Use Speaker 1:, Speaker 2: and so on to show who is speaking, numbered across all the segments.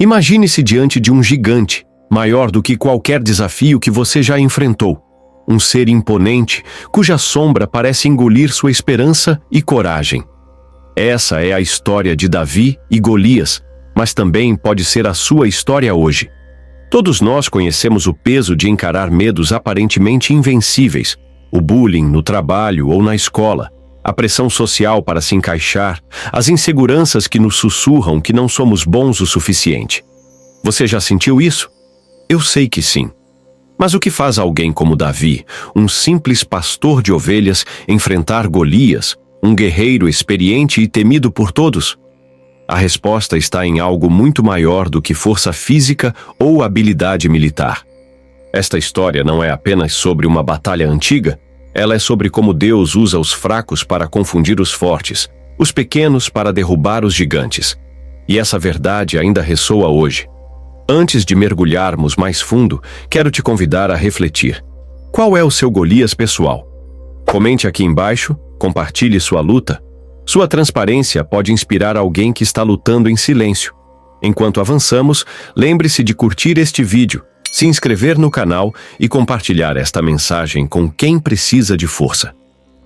Speaker 1: Imagine-se diante de um gigante, maior do que qualquer desafio que você já enfrentou. Um ser imponente, cuja sombra parece engolir sua esperança e coragem. Essa é a história de Davi e Golias, mas também pode ser a sua história hoje. Todos nós conhecemos o peso de encarar medos aparentemente invencíveis, o bullying no trabalho ou na escola, a pressão social para se encaixar, as inseguranças que nos sussurram que não somos bons o suficiente. Você já sentiu isso? Eu sei que sim. Mas o que faz alguém como Davi, um simples pastor de ovelhas, enfrentar Golias, um guerreiro experiente e temido por todos? A resposta está em algo muito maior do que força física ou habilidade militar. Esta história não é apenas sobre uma batalha antiga, ela é sobre como Deus usa os fracos para confundir os fortes, os pequenos para derrubar os gigantes. E essa verdade ainda ressoa hoje. Antes de mergulharmos mais fundo, quero te convidar a refletir. Qual é o seu Golias pessoal? Comente aqui embaixo, compartilhe sua luta. Sua transparência pode inspirar alguém que está lutando em silêncio. Enquanto avançamos, lembre-se de curtir este vídeo, se inscrever no canal e compartilhar esta mensagem com quem precisa de força.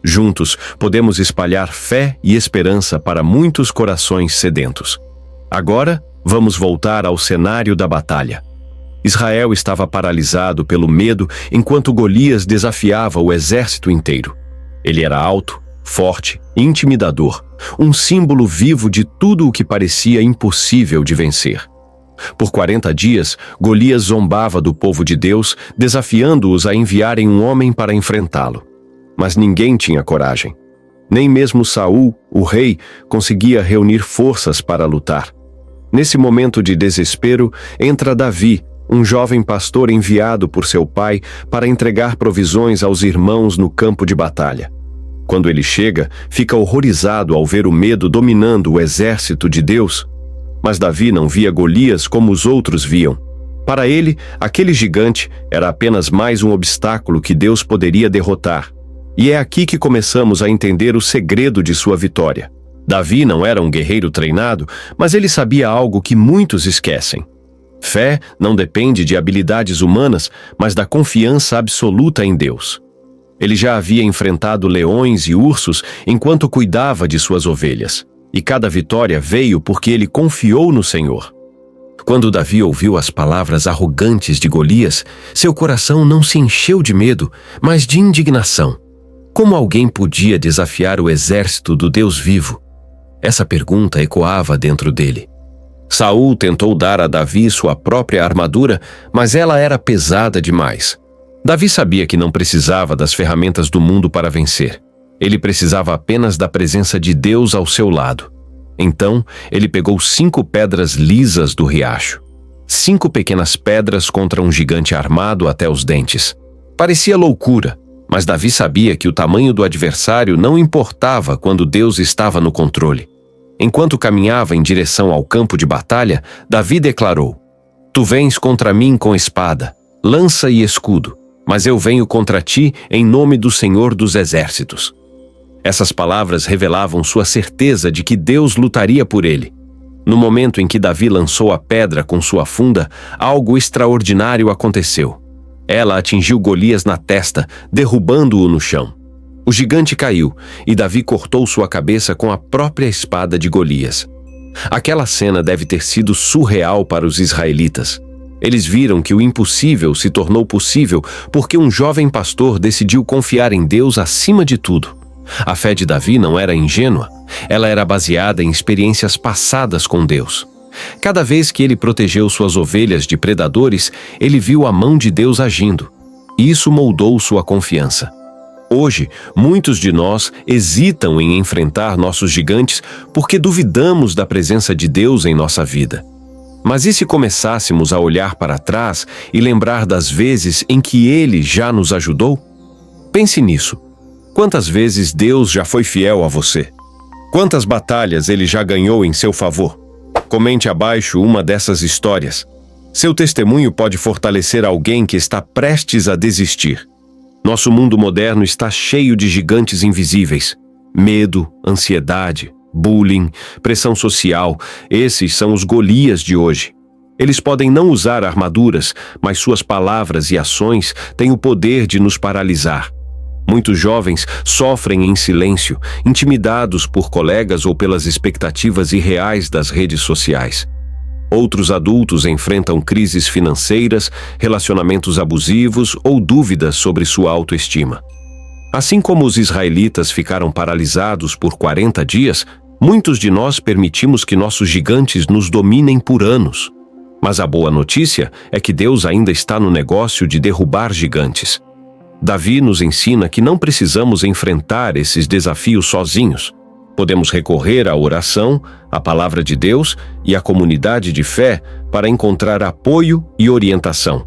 Speaker 1: Juntos, podemos espalhar fé e esperança para muitos corações sedentos. Agora, vamos voltar ao cenário da batalha. Israel estava paralisado pelo medo enquanto Golias desafiava o exército inteiro. Ele era alto, forte e intimidador, um símbolo vivo de tudo o que parecia impossível de vencer. Por 40 dias, Golias zombava do povo de Deus, desafiando-os a enviarem um homem para enfrentá-lo. Mas ninguém tinha coragem. Nem mesmo Saul, o rei, conseguia reunir forças para lutar. Nesse momento de desespero, entra Davi, um jovem pastor enviado por seu pai para entregar provisões aos irmãos no campo de batalha. Quando ele chega, fica horrorizado ao ver o medo dominando o exército de Deus. Mas Davi não via Golias como os outros viam. Para ele, aquele gigante era apenas mais um obstáculo que Deus poderia derrotar. E é aqui que começamos a entender o segredo de sua vitória. Davi não era um guerreiro treinado, mas ele sabia algo que muitos esquecem. Fé não depende de habilidades humanas, mas da confiança absoluta em Deus. Ele já havia enfrentado leões e ursos enquanto cuidava de suas ovelhas, e cada vitória veio porque ele confiou no Senhor. Quando Davi ouviu as palavras arrogantes de Golias, seu coração não se encheu de medo, mas de indignação. Como alguém podia desafiar o exército do Deus vivo? Essa pergunta ecoava dentro dele. Saul tentou dar a Davi sua própria armadura, mas ela era pesada demais. Davi sabia que não precisava das ferramentas do mundo para vencer. Ele precisava apenas da presença de Deus ao seu lado. Então, ele pegou 5 pedras lisas do riacho. 5 pequenas pedras contra um gigante armado até os dentes. Parecia loucura, mas Davi sabia que o tamanho do adversário não importava quando Deus estava no controle. Enquanto caminhava em direção ao campo de batalha, Davi declarou: "Tu vens contra mim com espada, lança e escudo, mas eu venho contra ti em nome do Senhor dos Exércitos." Essas palavras revelavam sua certeza de que Deus lutaria por ele. No momento em que Davi lançou a pedra com sua funda, algo extraordinário aconteceu. Ela atingiu Golias na testa, derrubando-o no chão. O gigante caiu, e Davi cortou sua cabeça com a própria espada de Golias. Aquela cena deve ter sido surreal para os israelitas. Eles viram que o impossível se tornou possível porque um jovem pastor decidiu confiar em Deus acima de tudo. A fé de Davi não era ingênua, ela era baseada em experiências passadas com Deus. Cada vez que ele protegeu suas ovelhas de predadores, ele viu a mão de Deus agindo. Isso moldou sua confiança. Hoje, muitos de nós hesitam em enfrentar nossos gigantes porque duvidamos da presença de Deus em nossa vida. Mas e se começássemos a olhar para trás e lembrar das vezes em que Ele já nos ajudou? Pense nisso. Quantas vezes Deus já foi fiel a você? Quantas batalhas Ele já ganhou em seu favor? Comente abaixo uma dessas histórias. Seu testemunho pode fortalecer alguém que está prestes a desistir. Nosso mundo moderno está cheio de gigantes invisíveis. Medo, ansiedade, bullying, pressão social, esses são os Golias de hoje. Eles podem não usar armaduras, mas suas palavras e ações têm o poder de nos paralisar. Muitos jovens sofrem em silêncio, intimidados por colegas ou pelas expectativas irreais das redes sociais. Outros adultos enfrentam crises financeiras, relacionamentos abusivos ou dúvidas sobre sua autoestima. Assim como os israelitas ficaram paralisados por 40 dias, muitos de nós permitimos que nossos gigantes nos dominem por anos. Mas a boa notícia é que Deus ainda está no negócio de derrubar gigantes. Davi nos ensina que não precisamos enfrentar esses desafios sozinhos. Podemos recorrer à oração, à palavra de Deus e à comunidade de fé para encontrar apoio e orientação.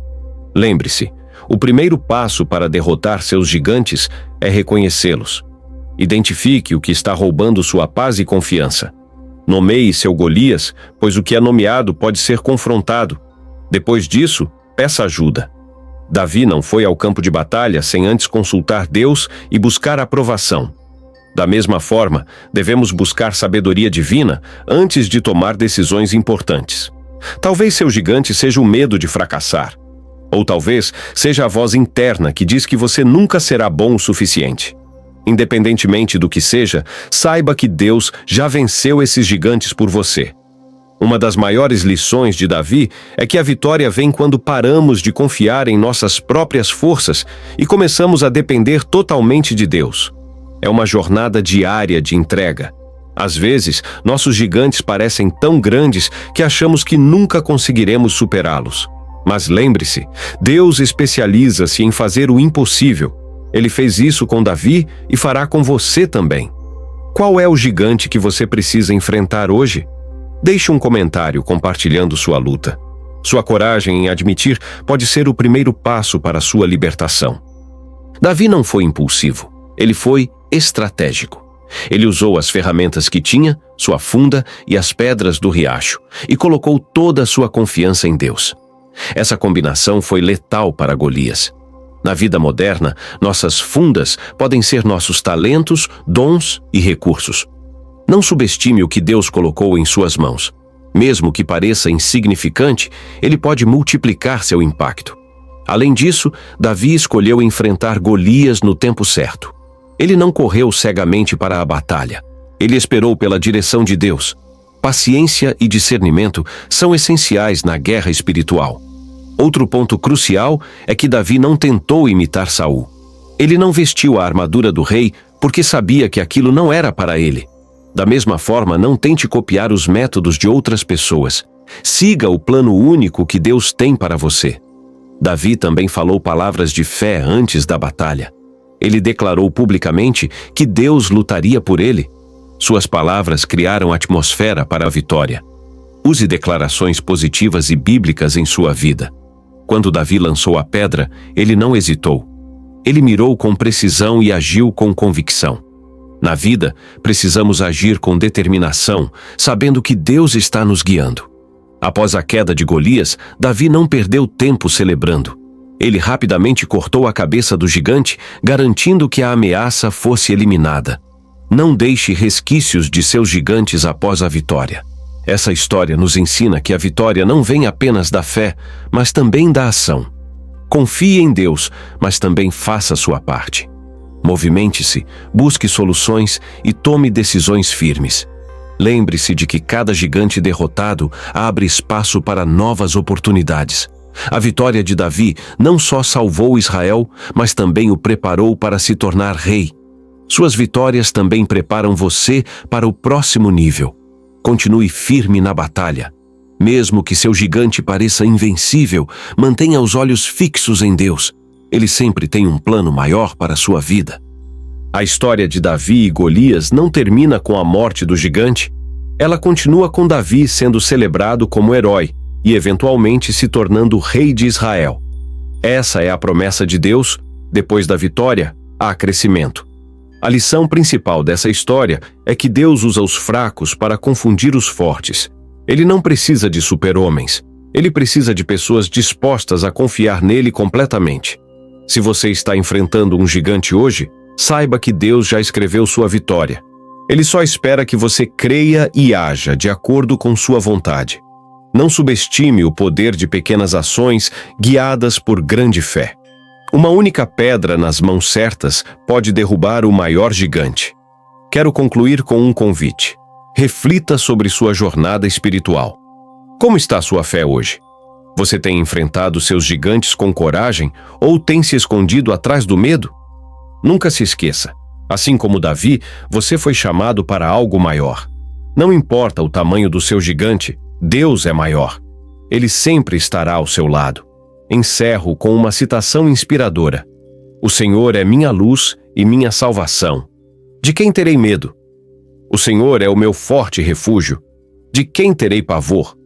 Speaker 1: Lembre-se, o primeiro passo para derrotar seus gigantes é reconhecê-los. Identifique o que está roubando sua paz e confiança. Nomeie seu Golias, pois o que é nomeado pode ser confrontado. Depois disso, peça ajuda. Davi não foi ao campo de batalha sem antes consultar Deus e buscar aprovação. Da mesma forma, devemos buscar sabedoria divina antes de tomar decisões importantes. Talvez seu gigante seja o medo de fracassar. Ou talvez seja a voz interna que diz que você nunca será bom o suficiente. Independentemente do que seja, saiba que Deus já venceu esses gigantes por você. Uma das maiores lições de Davi é que a vitória vem quando paramos de confiar em nossas próprias forças e começamos a depender totalmente de Deus. É uma jornada diária de entrega. Às vezes, nossos gigantes parecem tão grandes que achamos que nunca conseguiremos superá-los. Mas lembre-se, Deus especializa-se em fazer o impossível. Ele fez isso com Davi e fará com você também. Qual é o gigante que você precisa enfrentar hoje? Deixe um comentário compartilhando sua luta. Sua coragem em admitir pode ser o primeiro passo para a sua libertação. Davi não foi impulsivo, ele foi estratégico. Ele usou as ferramentas que tinha, sua funda e as pedras do riacho, e colocou toda a sua confiança em Deus. Essa combinação foi letal para Golias. Na vida moderna, nossas fundas podem ser nossos talentos, dons e recursos. Não subestime o que Deus colocou em suas mãos. Mesmo que pareça insignificante, ele pode multiplicar seu impacto. Além disso, Davi escolheu enfrentar Golias no tempo certo. Ele não correu cegamente para a batalha. Ele esperou pela direção de Deus. Paciência e discernimento são essenciais na guerra espiritual. Outro ponto crucial é que Davi não tentou imitar Saul. Ele não vestiu a armadura do rei porque sabia que aquilo não era para ele. Da mesma forma, não tente copiar os métodos de outras pessoas. Siga o plano único que Deus tem para você. Davi também falou palavras de fé antes da batalha. Ele declarou publicamente que Deus lutaria por ele. Suas palavras criaram atmosfera para a vitória. Use declarações positivas e bíblicas em sua vida. Quando Davi lançou a pedra, ele não hesitou. Ele mirou com precisão e agiu com convicção. Na vida, precisamos agir com determinação, sabendo que Deus está nos guiando. Após a queda de Golias, Davi não perdeu tempo celebrando. Ele rapidamente cortou a cabeça do gigante, garantindo que a ameaça fosse eliminada. Não deixe resquícios de seus gigantes após a vitória. Essa história nos ensina que a vitória não vem apenas da fé, mas também da ação. Confie em Deus, mas também faça sua parte. Movimente-se, busque soluções e tome decisões firmes. Lembre-se de que cada gigante derrotado abre espaço para novas oportunidades. A vitória de Davi não só salvou Israel, mas também o preparou para se tornar rei. Suas vitórias também preparam você para o próximo nível. Continue firme na batalha. Mesmo que seu gigante pareça invencível, mantenha os olhos fixos em Deus. Ele sempre tem um plano maior para a sua vida. A história de Davi e Golias não termina com a morte do gigante. Ela continua com Davi sendo celebrado como herói e eventualmente se tornando rei de Israel. Essa é a promessa de Deus. Depois da vitória, há crescimento. A lição principal dessa história é que Deus usa os fracos para confundir os fortes. Ele não precisa de super-homens. Ele precisa de pessoas dispostas a confiar nele completamente. Se você está enfrentando um gigante hoje, saiba que Deus já escreveu sua vitória. Ele só espera que você creia e haja de acordo com sua vontade. Não subestime o poder de pequenas ações guiadas por grande fé. Uma única pedra nas mãos certas pode derrubar o maior gigante. Quero concluir com um convite. Reflita sobre sua jornada espiritual. Como está sua fé hoje? Você tem enfrentado seus gigantes com coragem ou tem se escondido atrás do medo? Nunca se esqueça, assim como Davi, você foi chamado para algo maior. Não importa o tamanho do seu gigante, Deus é maior. Ele sempre estará ao seu lado. Encerro com uma citação inspiradora. O Senhor é minha luz e minha salvação. De quem terei medo? O Senhor é o meu forte refúgio. De quem terei pavor?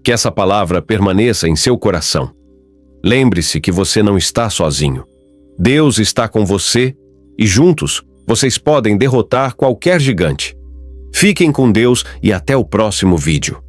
Speaker 1: Que essa palavra permaneça em seu coração. Lembre-se que você não está sozinho. Deus está com você e juntos vocês podem derrotar qualquer gigante. Fiquem com Deus e até o próximo vídeo.